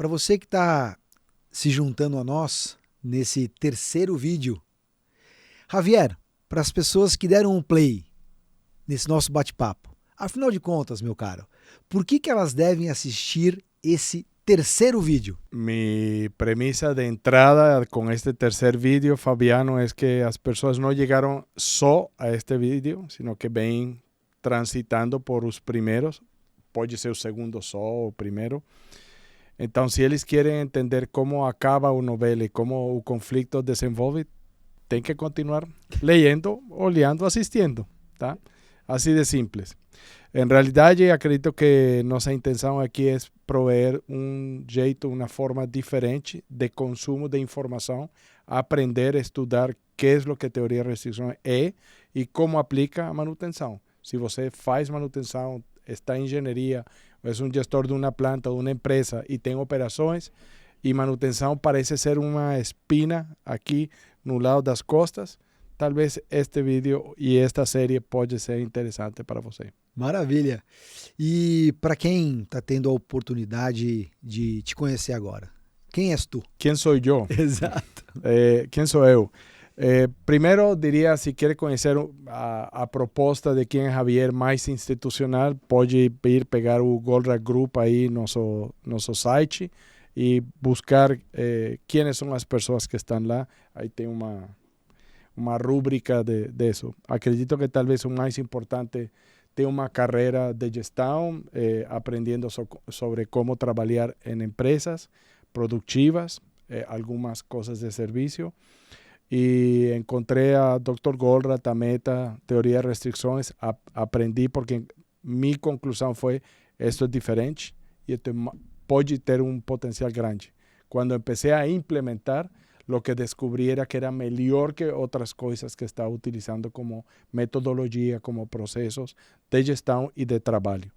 Para você que está se juntando a nós nesse terceiro vídeo, Javier, para as pessoas que deram um play nesse nosso bate-papo, afinal de contas, meu caro, por que elas devem assistir esse terceiro vídeo? Mi premisa de entrada con este tercer vídeo, Fabiano, es que las personas no llegaron só a este vídeo, sino que ven transitando por los primeros, pode ser o segundo só ou o primeiro. Então, se eles querem entender como acaba a novela e como o conflito desenvolve, tem que continuar leyendo, olhando, assistindo, tá? Assim de simples. En realidade, acredito que nossa intenção aqui é prover um jeito, uma forma diferente de consumo de informação, aprender a estudar que é o que teoria de restrição é e como aplica a manutenção. Se você faz manutenção, está em engenharia, é um gestor de uma planta, de uma empresa e tem operações, e manutenção parece ser uma espina aqui no lado das costas, talvez este vídeo e esta série pode ser interessante para você. Maravilha! E para quem está tendo a oportunidade de te conhecer agora, quem és tu? Quem sou eu? Exato. Quem sou eu? Primeiro, diria, se quer conhecer a proposta de quem é Javier mais institucional, pode ir pegar o Goldratt Group aí no nosso site e buscar quem são as pessoas que estão lá. Aí tem uma rúbrica de isso. Acredito que talvez o mais importante ter uma carreira de gestão, aprendendo sobre como trabalhar em empresas produtivas, algumas coisas de serviço. E encontrei a Dr. Goldratt, a Meta, teoria de restrições, aprendi porque minha conclusão foi, isto é diferente e pode ter um potencial grande. Quando comecei a implementar, o que descobri era que era melhor que outras coisas que estava utilizando como metodologia, como processos de gestão e de trabalho.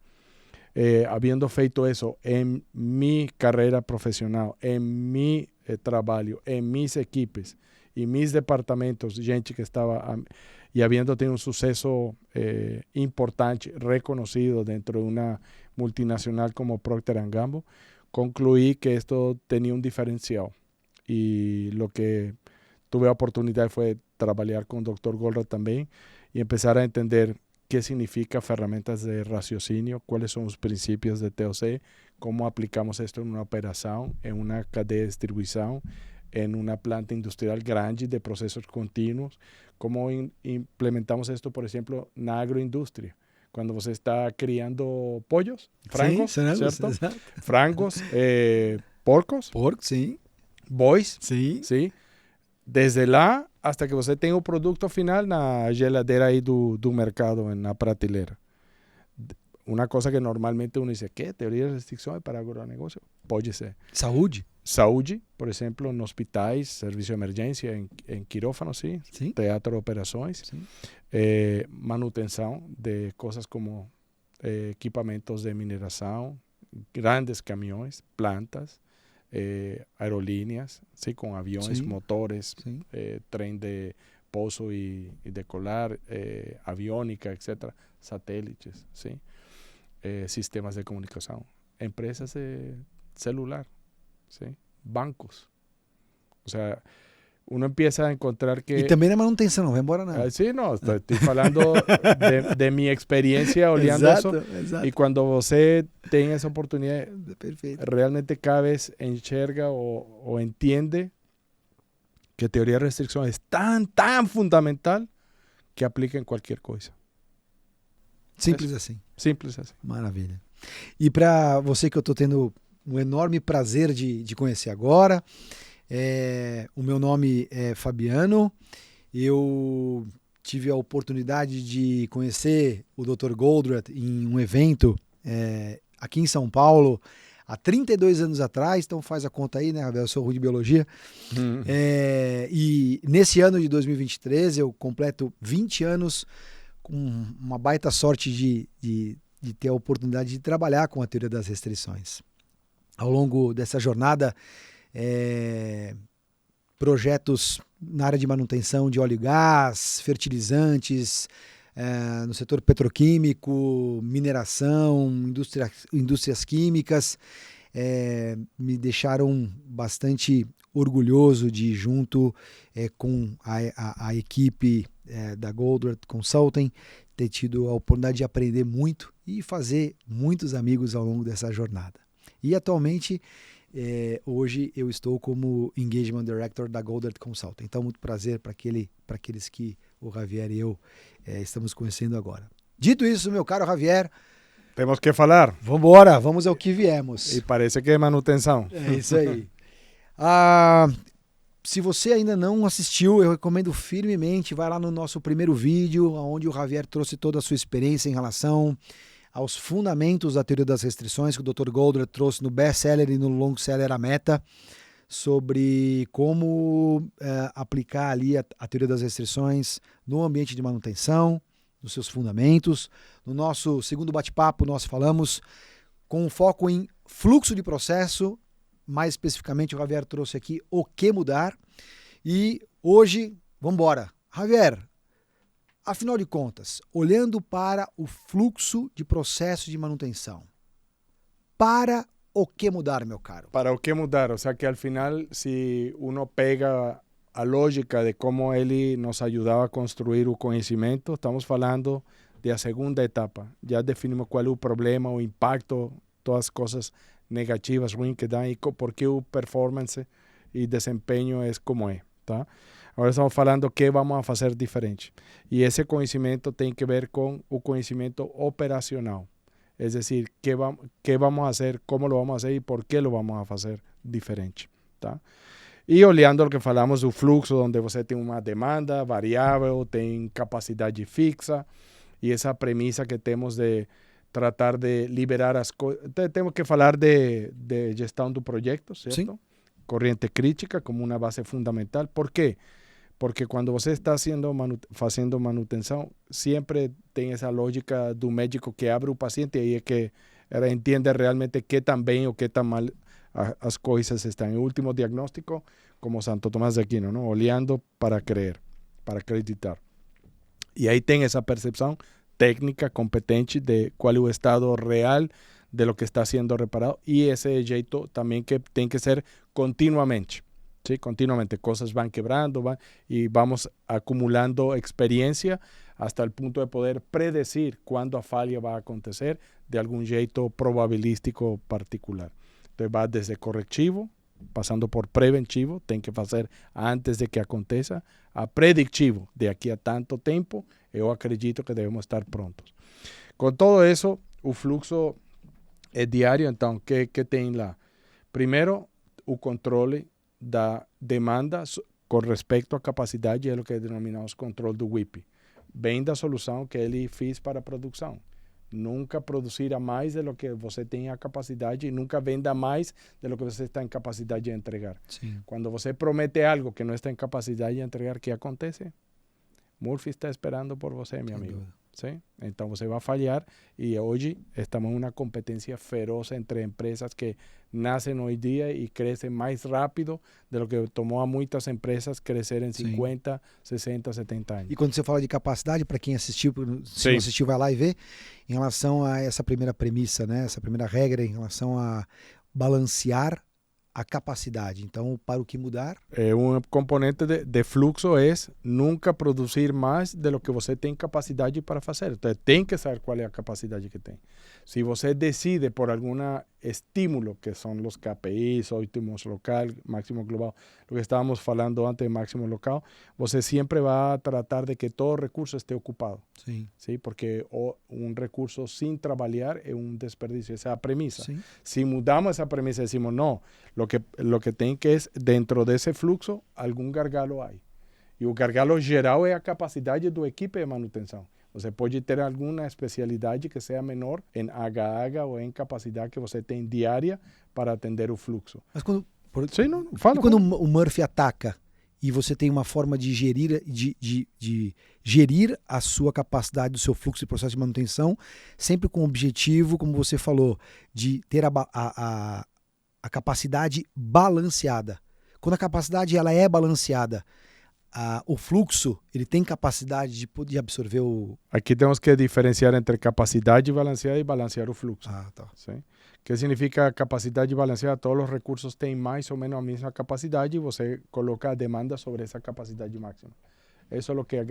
Havendo feito isso em minha carreira profissional, em meu trabalho, em minhas equipes, e mis departamentos, gente que estava, e havendo tido um sucesso importante, reconhecido dentro de uma multinacional como Procter & Gamble, concluí que esto tinha um diferencial. E o que tive a oportunidade foi trabalhar com o Dr. Goldratt também e começar a entender que significa ferramentas de raciocínio, quais são os princípios de TOC, como aplicamos isto em uma operação, em uma cadeia de distribuição, em uma planta industrial grande de processos contínuos, como implementamos isto, por exemplo, na agroindústria. Quando você está criando pollos, frangos, sim, certo? Exato. Frangos, porcos, sim. bois, Sim. sim. Desde lá hasta que você tem o produto final na geladeira aí do mercado, na prateleira. Uma coisa que normalmente uno diz, que teoria de restrição é para agronegócio? Pode ser. Saúde, por exemplo, em hospitais, serviço de emergência, em quirófano, sim. Teatro de operações. Manutenção de coisas como equipamentos de mineração, grandes caminhões, plantas, aerolíneas, sim, com aviões, motores, trem de pouso e decolar, aviônica, etc., satélites, sim. Sistemas de comunicação, empresas de celular, ¿sí? Bancos. O sea, uno empieza a encontrar que... E também na manutenção, não vai embora não. Sí, no, estoy falando de mi experiencia olhando exato, eso. Exato. Y cuando você tem essa oportunidade, Perfeito. realmente cada vez enxerga ou entiende que a teoria de restrição é tão fundamental que aplica em qualquer coisa. Simples assim. Simples assim. Maravilha. E para você que eu estou tendo um enorme prazer de conhecer agora, o meu nome é Fabiano, eu tive a oportunidade de conhecer o Dr. Goldratt em um evento aqui em São Paulo, há 32 anos atrás, então faz a conta aí, né, Ravel? Eu sou ruim de biologia. E nesse ano de 2023 eu completo 20 anos com uma baita sorte de ter a oportunidade de trabalhar com a teoria das restrições. Ao longo dessa jornada, projetos na área de manutenção de óleo e gás, fertilizantes, no setor petroquímico, mineração, indústrias químicas, me deixaram bastante orgulhoso de ir junto com a equipe da Goldrat Consulting, ter tido a oportunidade de aprender muito e fazer muitos amigos ao longo dessa jornada. E atualmente, hoje eu estou como Engagement Director da Goldrat Consulting. Então, muito prazer para aqueles que o Javier e eu estamos conhecendo agora. Dito isso, meu caro Javier, temos que falar. Vamos embora, vamos ao que viemos. E parece que é manutenção. É isso aí. Se você ainda não assistiu, eu recomendo firmemente, vai lá no nosso primeiro vídeo, onde o Javier trouxe toda a sua experiência em relação aos fundamentos da teoria das restrições, que o Dr. Goldrat trouxe no best-seller e no long-seller A Meta, sobre como aplicar ali a teoria das restrições no ambiente de manutenção, nos seus fundamentos. No nosso segundo bate-papo, nós falamos com foco em fluxo de processo. Mais especificamente, o Javier trouxe aqui o que mudar. E hoje, vamos embora. Javier, afinal de contas, olhando para o fluxo de processo de manutenção, para o que mudar, meu caro? Para o que mudar? O sea que al final, se uno pega a lógica de como ele nos ajudava a construir o conhecimento, estamos falando da segunda etapa. Já definimos qual é o problema, o impacto, todas as coisas negativas, ruins que dá e por que o performance e desempenho é como é, tá? Agora estamos falando o que vamos a fazer diferente. E esse conhecimento tem que ver com o conhecimento operacional. Es decir, qué vamos a hacer, cómo lo vamos a hacer y por qué lo vamos a hacer diferente, tá? E olhando o que falamos do fluxo, onde você tem uma demanda variável, tem capacidade fixa, e essa premissa que temos de tratar de liberar as coisas. Temos que falar de gestão do projeto, certo? Sim. Corrente crítica como uma base fundamental. Por quê? Porque quando você está fazendo manutenção, sempre tem essa lógica do médico que abre o paciente e aí é que ela entende realmente que tão bem ou que tão mal as coisas estão. O último diagnóstico, como Santo Tomás de Aquino, não? Olhando para crer, para acreditar. E aí tem essa percepção técnica, competente de qual é o estado real de lo que está sendo reparado e esse jeito também que tem que ser continuamente. Sí, continuamente cosas van quebrando y vamos acumulando experiencia hasta el punto de poder predecir cuándo a falha va a acontecer de algún jeito probabilístico particular. Entonces va desde correctivo, pasando por preventivo, tem que fazer antes de que aconteça, a predictivo, de aqui a tanto tempo, eu acredito que devemos estar prontos. Com todo isso, o fluxo é diário, então, que tem lá? Primeiro, o controle da demanda com respeito à capacidade é o que denominamos controle do WIP. Vem da solução que ele fez para a produção. Nunca produzir a mais do que você tem a capacidade e nunca venda mais do que você está em capacidade de entregar. Sim. Quando você promete algo que não está em capacidade de entregar, o que acontece? Murphy está esperando por você, meu amigo. ¿Sí? Então você vai falhar e hoje estamos em uma competência feroz entre empresas que nascem hoje dia e crescem mais rápido do que tomou a muitas empresas crescer em 50, 60, 70 anos. E quando você fala de capacidade, para quem assistiu, se não assistiu, vai lá e vê, em relação a essa primeira premissa, né? Essa primeira regra em relação a balancear a capacidade. Então, para o que mudar? Um componente de fluxo é nunca produzir mais do que você tem capacidade para fazer. Então, tem que saber qual é a capacidade que tem. Se você decide por algum estímulo, que são os KPIs, óptimos local, máximo global, o que estávamos falando antes de máximo local, você sempre vai tratar de que todo recurso esteja ocupado. Sim. ¿Sí? Porque recurso sem trabalhar é desperdício. Essa é a premissa. Sim. Se mudamos essa premissa e decimos, não, lo que tem que é, dentro desse fluxo, algum gargalo há. E o gargalo geral é a capacidade do equipe de manutenção. Você pode ter alguma especialidade que seja menor em HH ou em capacidade que você tem diária para atender o fluxo. Mas quando, Sim, não, fala, quando o Murphy ataca e você tem uma forma de gerir a sua capacidade do seu fluxo e processo de manutenção, sempre com o objetivo, como você falou, de ter a capacidade balanceada. Quando a capacidade ela é balanceada, o fluxo ele tem capacidade de absorver o... Aqui temos que diferenciar entre capacidade balanceada e balancear o fluxo. Ah, tá. Sim? que significa capacidade balanceada. Todos os recursos têm mais ou menos a mesma capacidade e você coloca a demanda sobre essa capacidade máxima. Isso é o que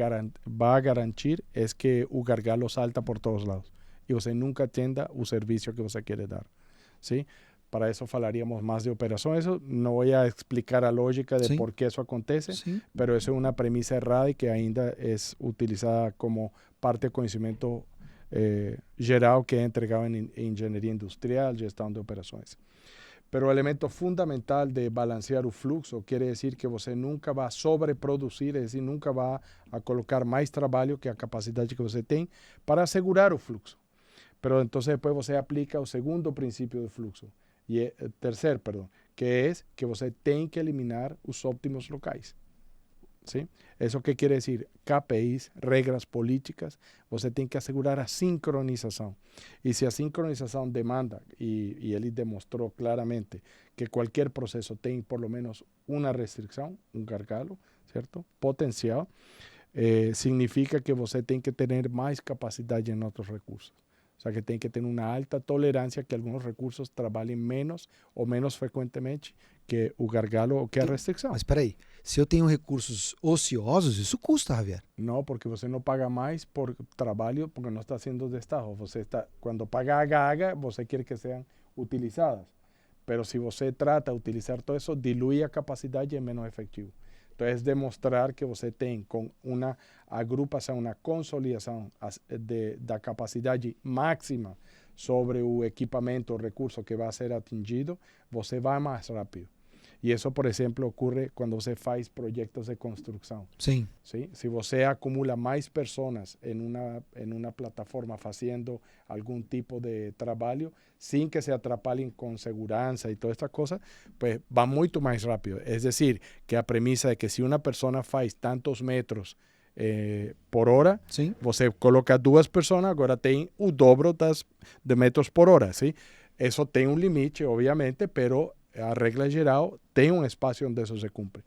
vai garantir é que o gargalo salta por todos lados e você nunca atenda o serviço que você quer dar. ¿Sí? Para eso falaríamos más de operación. Eso no voy a explicar la lógica de por qué eso acontece, pero eso es una premisa errada y que ainda es utilizada como parte del conocimiento geral que es entregado en ingeniería industrial, gestión de operaciones. Pero el elemento fundamental de balancear el flujo quiere decir que você nunca va a sobreproducir, es decir, nunca va a colocar más trabajo que la capacidad que você tem para asegurar el flujo. Pero entonces después você aplica el segundo principio de flujo. E terceiro, que é que você tem que eliminar os óptimos locais. ¿Sí? Isso que quer dizer? KPIs, regras políticas, você tem que assegurar a sincronização. E se a sincronização demanda, e ele demonstrou claramente que qualquer processo tem por lo menos uma restrição, gargalo, certo? Potencial, significa que você tem que ter mais capacidade em outros recursos. O sea, que tem que ter uma alta tolerância que alguns recursos trabalhem menos ou menos frequentemente que o gargalo ou que a restrição. Mas espera aí, se eu tenho recursos ociosos, isso custa, Javier? Não, porque você não paga mais por trabalho, porque não está sendo destajo. Você está, quando paga a gaga, você quer que sejam utilizadas. Mas se você trata de utilizar todo isso, dilui a capacidade e é menos efetivo. Então, é demonstrar que você tem, com uma agrupação, uma consolidação da capacidade máxima sobre o equipamento, o recurso que vai ser atingido, você vai mais rápido. E isso, por exemplo, ocorre quando você faz projetos de construção. Sim. ¿Sí? Se você acumula mais pessoas em uma plataforma fazendo algum tipo de trabalho, sem que se atrapalhem com segurança e toda esta coisa, pues vai muito mais rápido. É decir, que a premissa é que se uma pessoa faz tantos metros por hora, sim, você coloca 2 pessoas, agora tem o dobro de metros por hora. ¿Sí? Isso tem um limite, obviamente, pero a regra geral tem um espaço onde isso se cumpre.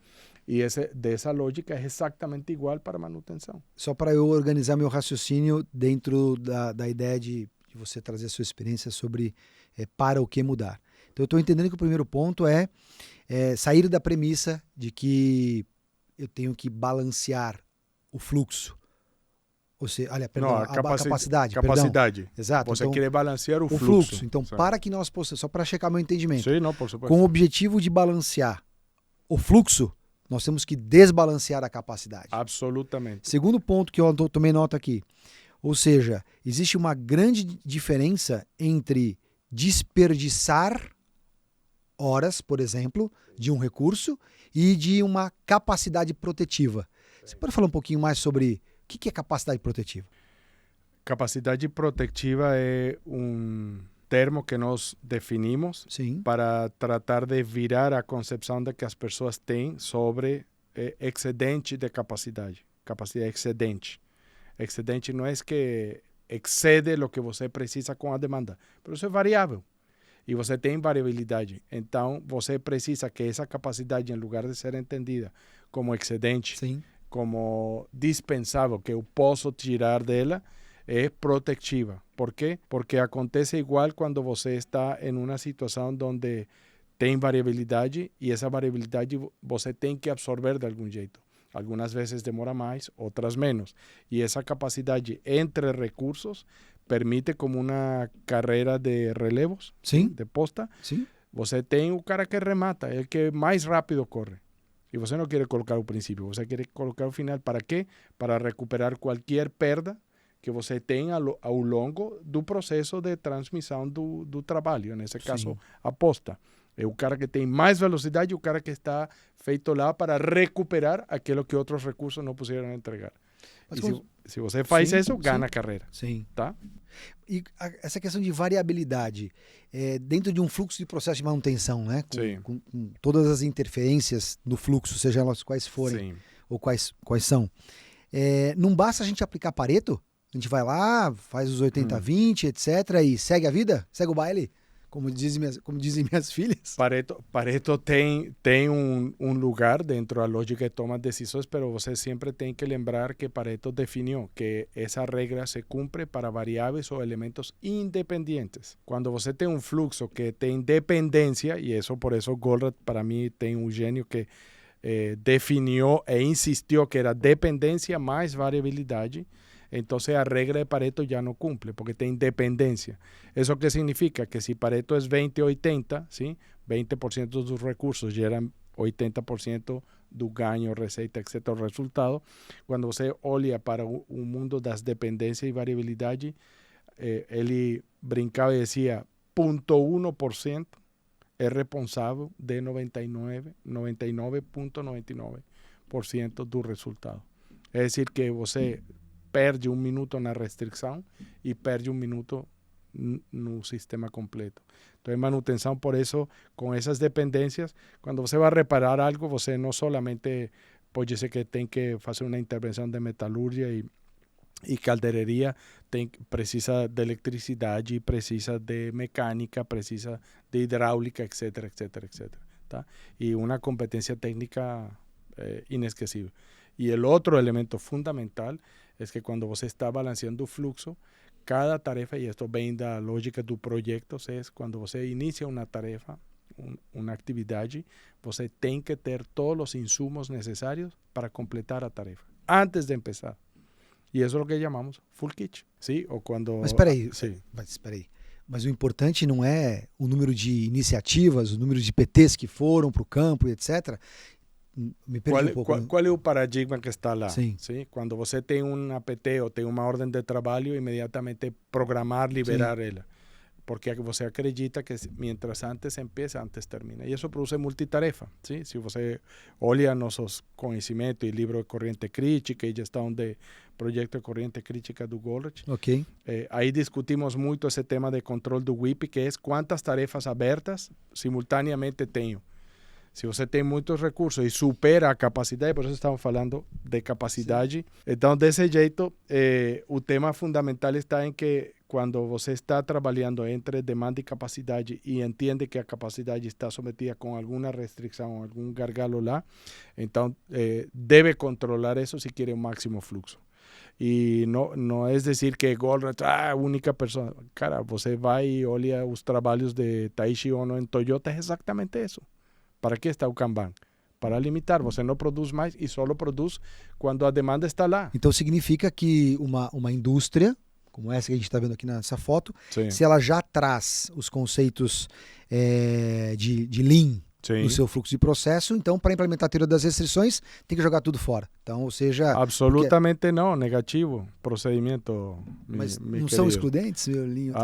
E dessa lógica é exatamente igual para manutenção. Só para eu organizar meu raciocínio dentro da ideia de você trazer a sua experiência sobre para o que mudar. Então eu estou entendendo que o primeiro ponto é sair da premissa de que eu tenho que balancear o fluxo. Ou seja, olha, perdão, a capacidade. Capacidade. Perdão. Exato. Você então, quer balancear o fluxo. Então, certo. para que nós possamos, só para checar meu entendimento, sim, não, por supuesto. com o objetivo de balancear o fluxo, nós temos que desbalancear a capacidade. Absolutamente. Segundo ponto que eu tomei nota aqui, ou seja, existe uma grande diferença entre desperdiçar horas, por exemplo, de um recurso e de uma capacidade protetiva. Você pode falar um pouquinho mais sobre o que é capacidade protetiva? Capacidade protetiva é um termo que nós definimos para tratar de virar a concepção de que as pessoas têm sobre excedente de capacidade. Capacidade excedente. Excedente não é que excede o que você precisa com a demanda, mas isso é variável. E você tem variabilidade. Então, você precisa que essa capacidade, em lugar de ser entendida como excedente, como dispensável, que eu posso tirar dela, é protetiva. Por quê? Porque acontece igual quando você está em uma situação onde tem variabilidade e essa variabilidade você tem que absorver de algum jeito. Algumas vezes demora mais, outras menos. E essa capacidade entre recursos permite como uma carreira de relevos, de posta. Você tem o cara que remata, é o que mais rápido corre. E você não quer colocar o princípio, você quer colocar o final. Para quê? Para recuperar qualquer perda que você tem ao longo do processo de transmissão do trabalho. Nesse caso, a posta. É o cara que tem mais velocidade e o cara que está feito lá para recuperar aquilo que outros recursos não puderam entregar. Mas se você faz isso, ganha a carreira. Tá? E essa questão de variabilidade, dentro de um fluxo de processo de manutenção, né? Com todas as interferências no fluxo, seja elas quais forem ou quais são, não basta a gente aplicar Pareto? A gente vai lá, faz os 80-20, etc. e segue a vida? Segue o baile? como dizem minhas filhas. Pareto tem lugar dentro da lógica de tomar decisões, pero você sempre tem que lembrar que Pareto definiu que essa regra se cumpre para variáveis ou elementos independentes. Quando você tem um fluxo que tem dependência, e isso por isso Goldratt para mim tem um gênio que definiu e insistiu que era dependência mais variabilidade, então a regra de Pareto já não cumple, porque tem dependência. Isso que significa que se Pareto é 20-80, ¿sí? 20% dos recursos geram 80% do ganho, receita, etc., o resultado. Quando você olha para o mundo das dependências e variabilidade, ele brincava e dizia 0,1% é responsável de 99,99% do resultado. É decir, que você perde um minuto na restrição e perde um minuto no sistema completo. Então, em manutenção, por isso, com essas dependências, quando você vai reparar algo, você não solamente pode ser que tem que fazer uma intervenção de metalurgia e caldereria, precisa de eletricidade, precisa de mecânica, precisa de hidráulica, etc., etc., etc. Tá? E uma competência técnica inesquecível. E o outro elemento fundamental é que quando você está balanceando o fluxo, cada tarefa, e isto vem da lógica do projeto, é quando você inicia uma tarefa, uma atividade, você tem que ter todos os insumos necessários para completar a tarefa, antes de começar. E isso é o que chamamos full kit. ¿Sí? Ou quando... Mas espera aí, mas o importante não é o número de iniciativas, o número de PTs que foram para o campo, etc., me perdi um pouco. Qual é o paradigma que está lá? Sim. ¿Sí? Quando você tem um APT ou tem uma ordem de trabalho, imediatamente programar, liberar ela. Porque você acredita que mientras antes empieza, antes termina. E isso produz multitarefa. ¿Sí? Se você olha nossos conhecimentos e livro de corrente crítica e gestão de projeto de corrente crítica do Goldratt, aí discutimos muito esse tema de controle do WIP, que é quantas tarefas abertas simultaneamente tenho. Se você tem muitos recursos e supera a capacidade, por isso estamos falando de capacidade. Sim. Então, desse jeito, o tema fundamental está em que quando você está trabalhando entre demanda e capacidade e entende que a capacidade está sometida com alguma restrição, algum gargalo lá, então deve controlar isso se quer o máximo fluxo. E não é dizer que Goldratt a única pessoa. Cara, você vai e olha os trabalhos de Taiichi Ohno em Toyota, é exatamente isso. Para que está o Kanban? Para limitar, você não produz mais e só produz quando a demanda está lá. Então significa que uma indústria, como essa que a gente está vendo aqui nessa foto, Sim. se ela já traz os conceitos de Lean no seu fluxo de processo, então para implementar a teoria das restrições tem que jogar tudo fora. Então, ou seja... Absolutamente não, negativo, procedimento. Mas não são excludentes, meu Lean?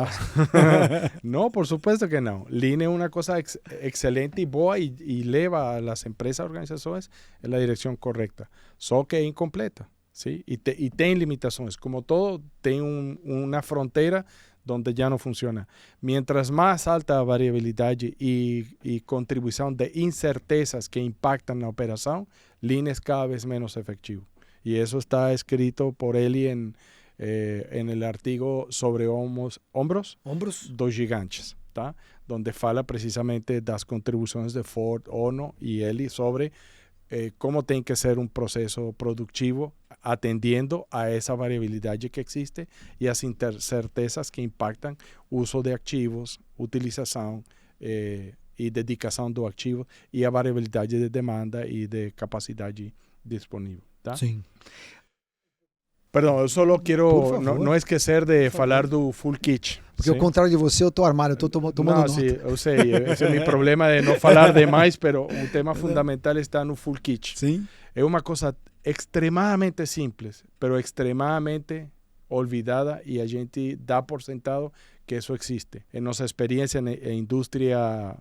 Não, por supuesto que não. Lean é uma coisa excelente e boa e leva as empresas, organizações na direção correta, só que é incompleta. ¿Sí? E tem limitações, como todo, tem uma fronteira onde já não funciona. Mientras mais alta a variabilidade e contribuição de incertezas que impactam na operação, Lean é cada vez menos efetivo. E isso está escrito por ele em el artigo sobre hombros dos gigantes, tá? Onde fala precisamente das contribuições de Ford, Ohno e ele sobre como tem que ser um processo produtivo atendiendo a essa variabilidade que existe e as incertezas que impactam o uso de ativos, utilização e dedicação do ativo e a variabilidade de demanda e de capacidade disponível. Tá? Sim. Perdão, eu só quero não esquecer de falar do full kit. Porque ao contrário de você, eu estou armado, eu estou tomando nota. Sim, eu sei, esse é o meu problema de não falar demais, mas o tema fundamental está no full kit. Sim. É uma coisa extremadamente simples, pero extremadamente olvidada e a gente dá por sentado que isso existe. Em nossa experiência em indústria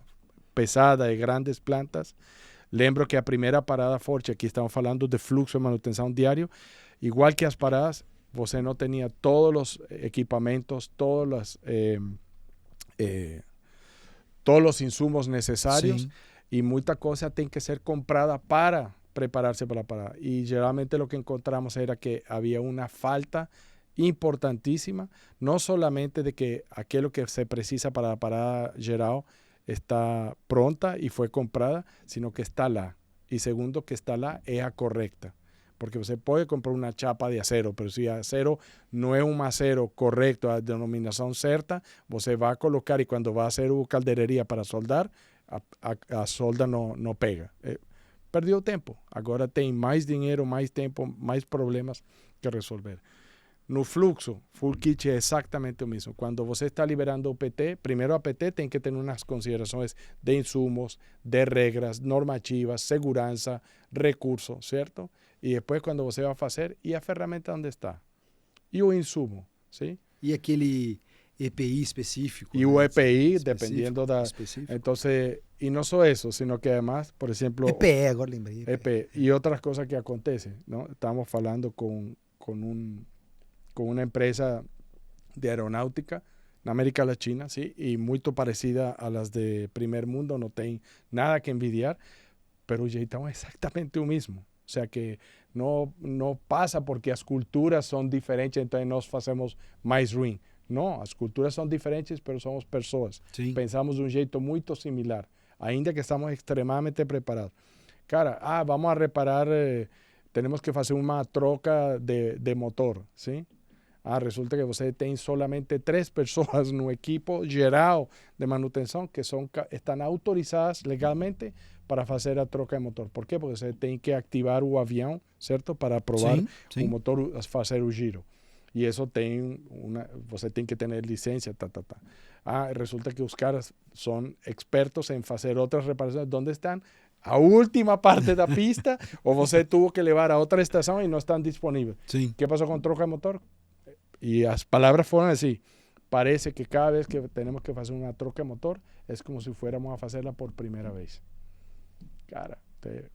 pesada e grandes plantas, lembro que a primeira parada forte, aqui estamos falando de fluxo de manutenção diário, igual que as paradas, você não tinha todos os equipamentos, todos os insumos necessários. Sim. E muita coisa tem que ser comprada para prepararse para a parada. E geralmente o que encontramos era que havia uma falta importantíssima, não somente de que aquilo que se precisa para a parada geral está pronta e foi comprada, sino que está lá. E segundo, que está lá é a correcta. Porque você pode comprar uma chapa de acero, pero se acero não é um acero correto, a denominação certa, você vai colocar e quando vai fazer a caldereria para soldar, a solda não pega. Perdeu tempo. Agora tem mais dinheiro, mais tempo, mais problemas que resolver. No fluxo, full kit é exatamente o mesmo. Quando você está liberando o PT, primeiro a PT tem que ter umas considerações de insumos, de regras, normativas, segurança, recursos, certo? E depois quando você vai fazer, e a ferramenta onde está? E o insumo, sim? E aquele EPI específico. E né? o EPI, Específico, dependendo da... específico. Então, e não só isso, sino que además, por exemplo... EPE, agora lembrei. EPE. E outras coisas que acontecem, não? Estamos falando com uma empresa de aeronáutica na América Latina, sim, e muito parecida a las de primeiro mundo, não tem nada que envidiar, pero o jeitão é exatamente o mesmo. O sea que não passa porque as culturas são diferentes, então nós fazemos mais ruim. Não, as culturas são diferentes, pero somos pessoas. Sim. Pensamos de um jeito muito similar, ainda que estamos extremamente preparados. Cara, vamos a reparar, temos que fazer uma troca de motor, sim? Resulta que você tem solamente 3 pessoas no equipo geral de manutenção que estão autorizadas legalmente para fazer a troca de motor. Por quê? Porque você tem que ativar o avião, certo? Para provar o motor, fazer o giro. E isso você tem que ter licença, resulta que os caras são expertos em fazer outras reparações. Onde estão? A última parte da pista, ou você teve que levar a outra estação e não estão disponíveis. Sim. O que passou com troca de motor? E as palavras foram assim: parece que cada vez que temos que fazer uma troca de motor, é como se fôramos a fazê-la por primeira vez. Cara,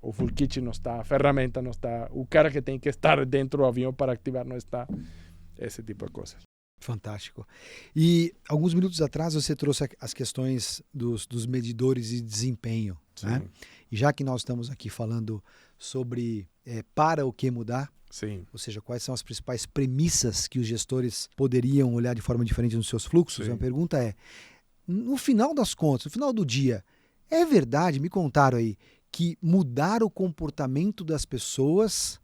o full kit não está, a ferramenta não está, o cara que tem que estar dentro do avião para ativar não está, esse tipo de coisas. Fantástico. E alguns minutos atrás você trouxe as questões dos medidores de desempenho, né? E já que nós estamos aqui falando sobre para o que mudar, sim, ou seja, quais são as principais premissas que os gestores poderiam olhar de forma diferente nos seus fluxos, sim. A pergunta é, no final das contas, no final do dia, é verdade, me contaram aí, que mudar o comportamento das pessoas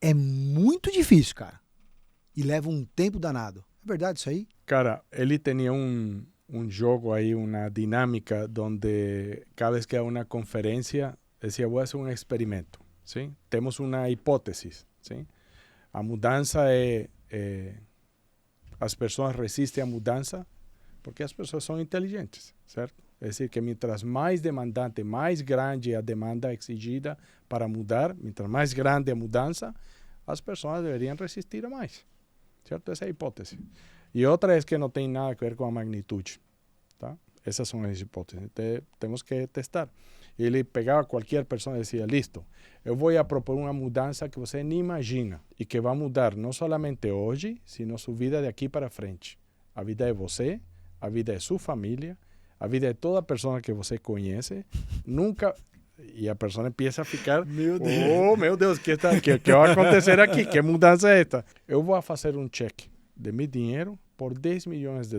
é muito difícil, cara, e leva um tempo danado. É verdade isso aí? Cara, ele tinha um jogo aí, uma dinâmica, onde cada vez que há uma conferência, dizia, vou fazer um experimento. Sim? Temos uma hipótese. Sim? A mudança as pessoas resistem à mudança porque as pessoas são inteligentes, certo? É dizer, que mientras mais demandante, mais grande a demanda exigida para mudar, mientras mais grande a mudança, as pessoas deveriam resistir a mais. Certo? Essa é a hipótese. E outra é que não tem nada a ver com a magnitude. Tá? Essas são as hipóteses. Então, temos que testar. Ele pegava qualquer pessoa e dizia, listo, eu vou propor uma mudança que você nem imagina e que vai mudar não somente hoje, sino sua vida de aqui para frente. A vida de você, a vida de sua família, a vida de toda pessoa que você conhece. Nunca... E a pessoa empieza a ficar, meu Deus, que vai acontecer aqui? Que mudança é esta? Eu vou fazer um cheque de meu dinheiro por $10 milhões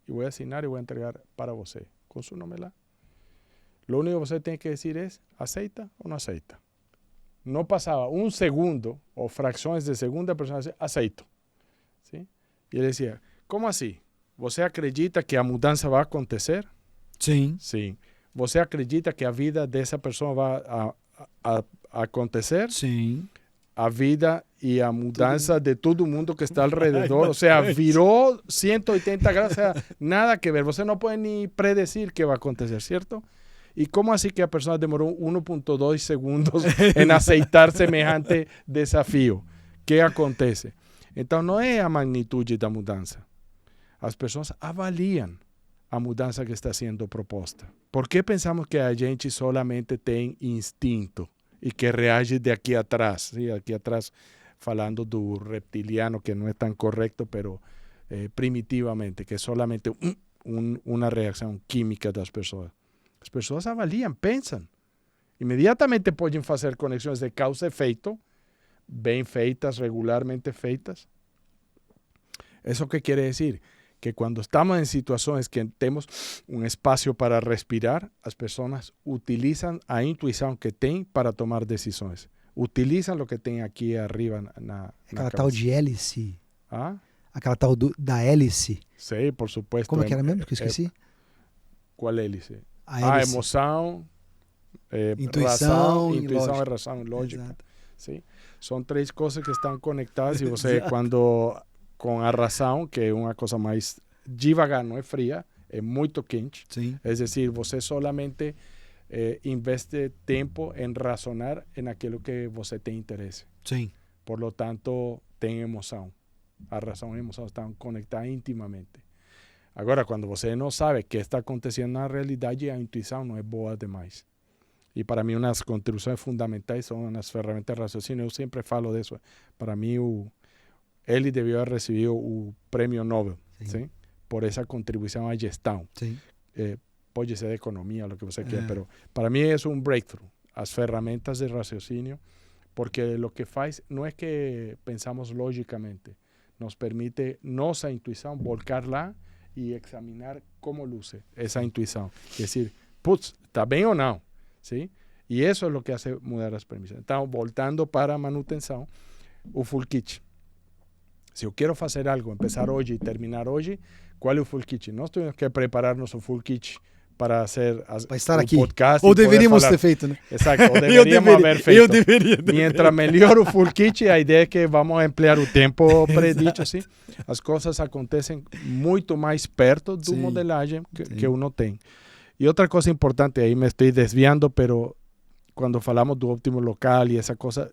e vou assinar e vou entregar para você, com seu nome lá. Lo único que você tem que dizer é, aceita ou não aceita? Não passava um segundo, ou frações de segundo, a pessoa dizia, aceito. Sim? E ele dizia, como assim? Você acredita que a mudança vai acontecer? Sim. Sim. Você acredita que a vida dessa pessoa vai acontecer? Sim. A vida e a mudança de todo mundo que está ao redor, ou seja, virou 180 graus, ou seja, nada que ver. Você não pode nem predecir que vai acontecer, certo? E como assim que a pessoa demorou 1.2 segundos em aceitar semejante desafio? O que acontece? Então, não é a magnitude da mudança. As pessoas avaliam a mudança que está sendo proposta. Por que pensamos que a gente solamente tem instinto e que reage de aqui atrás? Sim, aqui atrás, falando do reptiliano, que não é tão correto, pero primitivamente, que é solamente uma reação química das pessoas. As pessoas avaliam, pensam. Imediatamente podem fazer conexões de causa e efeito, bem feitas, regularmente feitas. ¿Eso qué quiere decir? Que cuando estamos en situaciones que tenemos un espacio para respirar, las personas utilizan a intuição que têm para tomar decisões. Utilizam o que tem aqui arriba na Aquela cabeça. tal de hélice. Ah? Aquela tal da hélice. Sim, por supuesto. Como é que era mesmo? Que eu esqueci. Qual hélice? A hélice. Emoção, Intuição intuição e e razão e lógica. Exato. Sim? São três coisas que estão conectadas e você, quando com a razão, que é uma coisa mais devagar, não é fria, é muito quente. Sim. É decir, você solamente investe tempo em razonar em aquilo que você tem interesse. Sim. Por lo tanto, tem emoção. A razão e a emoção estão conectadas intimamente. Agora, quando você não sabe o que está acontecendo na realidade, a intuição não é boa demais. E para mim, umas contribuições fundamentais são as ferramentas de raciocínio. Eu sempre falo disso. Para mim, ele devió haber recibido o prêmio Nobel, ¿sí? Por esa contribución a gestão. Sim. Pode ser de economía, lo que você quiera, pero para mí es un breakthrough. As ferramentas de raciocinio, porque lo que faz no es que pensamos lógicamente, nos permite nossa intuição volcar lá y examinar cómo luce esa intuição. Es decir, putz, ¿está bien o no? ¿Sí? Y eso es lo que hace mudar las premisas. Estamos voltando para manutenção, o full kit. Se eu quero fazer algo, começar hoje e terminar hoje, qual é o full kit? Nós temos que preparar nosso full kit para hacer para estar o aqui. podcast. Ou deveríamos ter feito, né? Exato, ou deveríamos haver feito. Eu deveria. Mientras melhor o full kit, a ideia é que vamos emplear o tempo predito, assim. As coisas acontecem muito mais perto do modelagem que uno tem. E outra coisa importante, aí me estou desviando, pero quando falamos do óptimo local e essa coisa,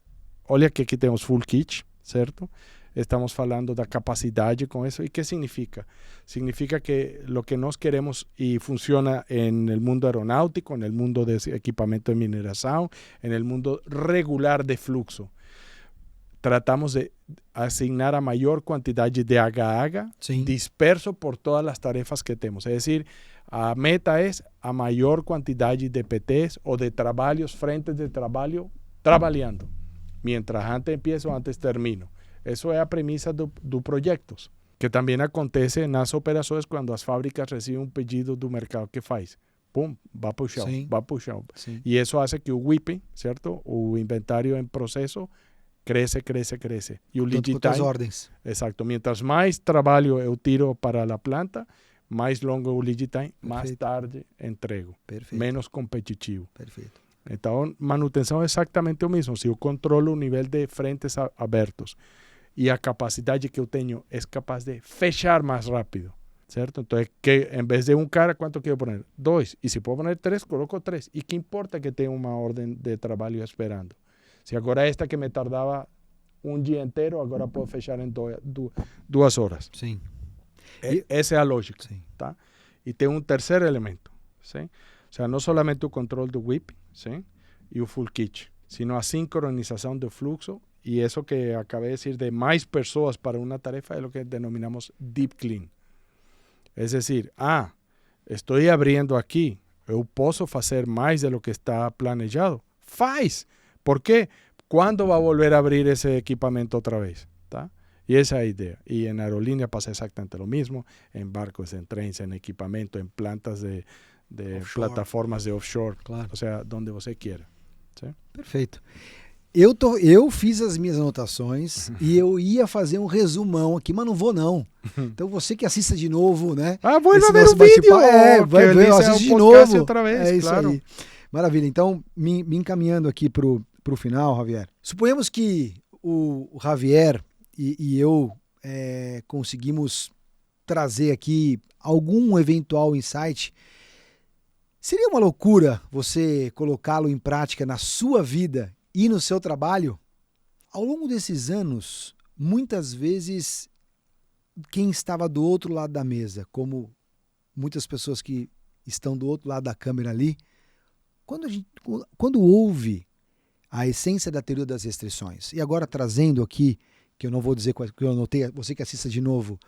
olha que aqui temos full kit, certo? Estamos falando da capacidade com isso. E que significa? Significa que lo que nós queremos e funciona en el mundo aeronáutico, en el mundo de equipamento de mineração, en el mundo regular de fluxo. Tratamos de asignar a maior quantidade de HH disperso por todas as tarefas que temos. É decir, a meta é a maior quantidade de PTs ou de trabalhos, frentes de trabalho, trabalhando. Mientras antes empiezo, antes termino. Isso é a premissa do projetos, que também acontece nas operações quando as fábricas recebem um pedido do mercado que faz. Pum, vai para o chão, vai para o chão. E isso faz que o WIP, certo? O inventário em processo, cresce. E o lead time, ordens. Exato. Mientras mais trabalho eu tiro para a planta, mais longo o lead time, mais tarde entrego. Menos competitivo. Perfeito. Então, manutenção é exatamente o mesmo. Se eu controlo o nível de frentes abertos e a capacidade que eu tenho é capaz de fechar mais rápido, certo? Então, que em vez de um cara, quanto quero pôr? 2. E se puedo pôr 3, coloco 3. E que importa que tenha uma ordem de trabalho esperando? Se agora esta que me tardava um dia inteiro, agora posso fechar em 2 horas. Sim. Essa é a lógica. Tá? E tem um terceiro elemento. Sim? Ou seja, não somente o controle do WIP, sim? E o full kit, sino a sincronização do fluxo. E isso que acabei de dizer de mais pessoas para uma tarefa é o que denominamos deep clean. É decir, estou abrindo aqui, eu posso fazer mais de lo que está planejado. Faz! Por quê? Quando vai volver a abrir esse equipamento outra vez? Tá? E essa é a ideia. E em aerolínea passa exatamente o mesmo, em barcos, em trens, em equipamento, em plantas de plataformas de offshore, claro. Ou seja, onde você queira. Sim? Perfeito. Eu fiz as minhas anotações e eu ia fazer um resumão aqui, mas não vou não. Então você que assista de novo, né? Vou ver o vídeo! Vai ver, assiste de novo. Outra vez, isso aí. Maravilha. Então, me encaminhando aqui pro final, Javier. Suponhamos que o Javier e eu conseguimos trazer aqui algum eventual insight. Seria uma loucura você colocá-lo em prática na sua vida e no seu trabalho? Ao longo desses anos, muitas vezes, quem estava do outro lado da mesa, como muitas pessoas que estão do outro lado da câmera ali, quando ouve a essência da teoria das restrições, e agora trazendo aqui, que eu não vou dizer que eu anotei, você que assista de novo,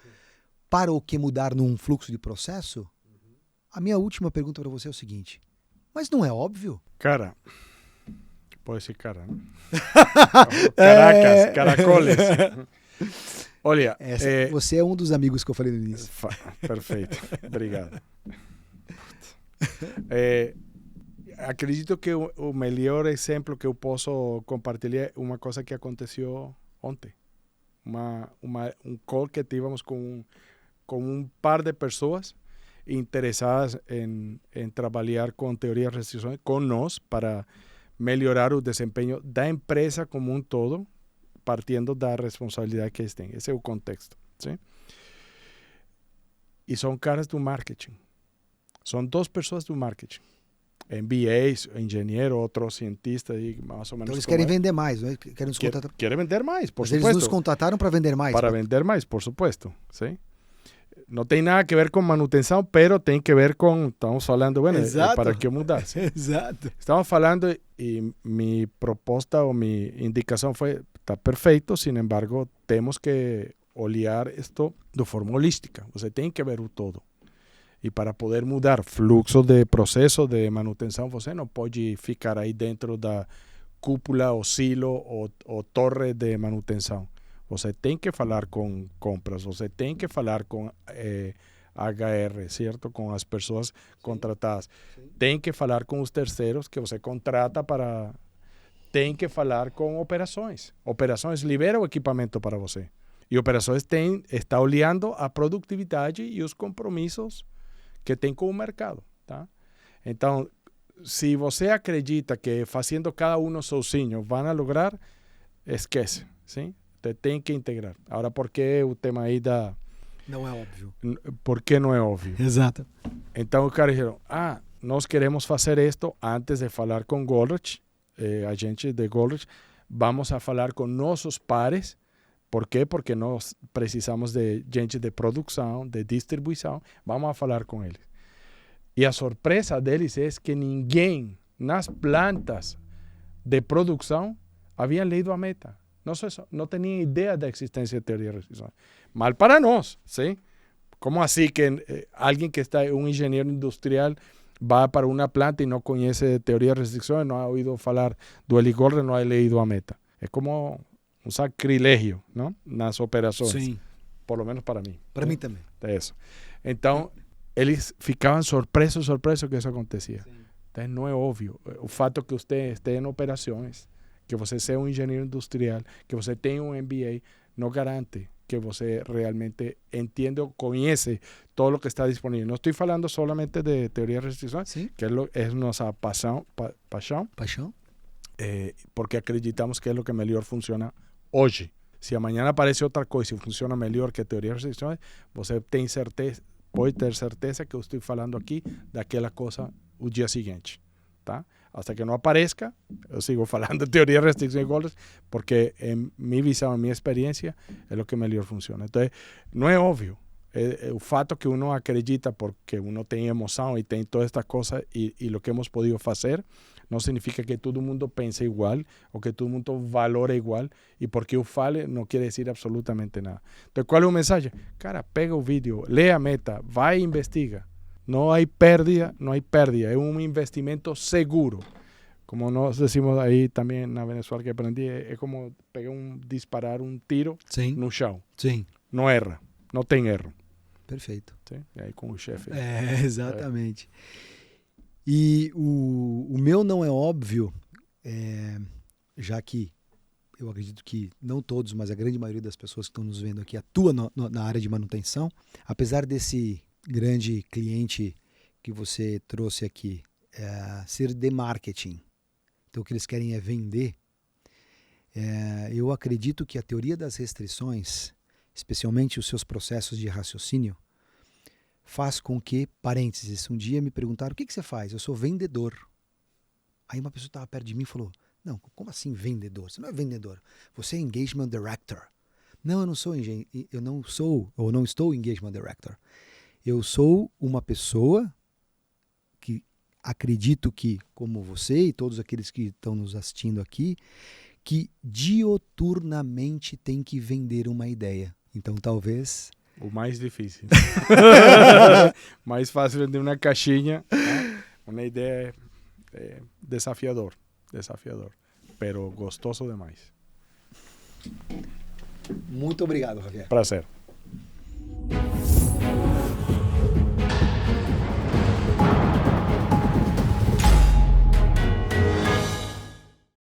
para o que mudar num fluxo de processo, a minha última pergunta para você é o seguinte, mas não é óbvio? Cara, pode ser cara, né? Caracas, caracoles. Olha, você é um dos amigos que eu falei no início. Perfeito, obrigado. Acredito que o melhor exemplo que eu posso compartilhar é uma coisa que aconteceu ontem. Um call que tivemos com um par de pessoas interessadas em trabalhar com teoria de restrições com nós para melhorar o desempenho da empresa como um todo, partindo da responsabilidade que eles têm. Esse é o contexto. Sim? E são caras do marketing. São 2 pessoas do marketing. MBAs, engenheiro, outro cientista, e mais ou menos. Então eles querem vender mais, né? Querem nos contratar. Querem vender mais, por Mas supuesto. Eles nos contrataram para vender mais. Para vender mais, por supuesto. Sim? Não tem nada a ver com manutenção, pero tem que ver com, estamos falando, bueno, para que mudar. Exato. Estamos falando e minha proposta ou minha indicação foi, está perfeito, sin embargo, temos que olhar isto de forma holística. Você tem que ver o todo. E para poder mudar fluxo de processo de manutenção, você não pode ficar aí dentro da cúpula ou silo ou torre de manutenção. Você tem que falar com compras, você tem que falar com HR, certo? Com as pessoas contratadas. Sim. Tem que falar com os terceiros que você contrata para... Tem que falar com operações. Operações libera o equipamento para você. E operações está olhando a produtividade e os compromissos que tem com o mercado. Tá? Então, se você acredita que fazendo cada um sozinho vão lograr, esquece. Sim? Você tem que integrar. Agora, por que o tema aí da... Não é óbvio. Por que não é óbvio? Exato. Então, os caras disseram, nós queremos fazer isto antes de falar com Goldrich, a gente de Goldrich, vamos a falar com nossos pares. Por quê? Porque nós precisamos de gente de produção, de distribuição, vamos a falar com eles. E a surpresa deles é que ninguém nas plantas de produção havia lido a meta. Não tinha ideia da existência de teoria de restrições. Mal para nós, sim? Como assim que alguém que está, um engenheiro industrial, vai para uma planta e não conhece teoria de restrições, não ha ouído falar do Eli Goldrich, não ha leído a meta? É como um sacrilégio, não? Nas operações. Sim. Por lo menos para mim. Para mim também. É isso. Então, eles ficavam surpresos que isso acontecia. Sim. Então, não é óbvio. O fato que você esteja em operações, que você seja um engenheiro industrial, que você tenha um MBA, não garante que você realmente entenda ou conhece todo o que está disponível. Não estou falando solamente de teoria de restrições, ¿sí? Que é nossa paixão, porque acreditamos que é o que melhor funciona hoje. Se amanhã aparece outra coisa e funciona melhor que a teoria de restrições, você tem certeza, pode ter certeza que eu estou falando aqui daquela coisa o dia seguinte, tá? Hasta que não apareça, eu sigo falando de teoria de restrições Goldrich, porque em minha visão, em minha experiência, é o que melhor funciona. Então, não é óbvio. O fato que uno acredita porque uno tem emoção e tem toda esta coisa e o que hemos podido fazer, não significa que todo mundo pense igual ou que todo mundo valore igual, e porque eu fale não quer dizer absolutamente nada. Então, qual é o mensagem? Cara, pega o vídeo, lê a meta, vai e investiga. Não há pérdida, é um investimento seguro. Como nós decimos aí também na Venezuela que aprendi, é como pegar disparar um tiro no chão. Sim. Não erra, não tem erro. Perfeito. Sim? E aí com o chefe. Exatamente. E o meu não é óbvio, já que eu acredito que não todos, mas a grande maioria das pessoas que estão nos vendo aqui atua na área de manutenção. Apesar desse grande cliente que você trouxe aqui ser de marketing, então o que eles querem é vender, eu acredito que a teoria das restrições, especialmente os seus processos de raciocínio, faz com que, parênteses, um dia me perguntaram, o que você faz? Eu sou vendedor. Aí uma pessoa estava perto de mim e falou, não, como assim vendedor? Você não é vendedor, você é engagement director. Não, eu não estou engagement director. Eu sou uma pessoa que acredito que, como você e todos aqueles que estão nos assistindo aqui, que dioturnamente tem que vender uma ideia. Então, talvez... O mais difícil. Mais fácil vender uma caixinha. Uma ideia desafiador. Pero gostoso demais. Muito obrigado, Javier. Prazer.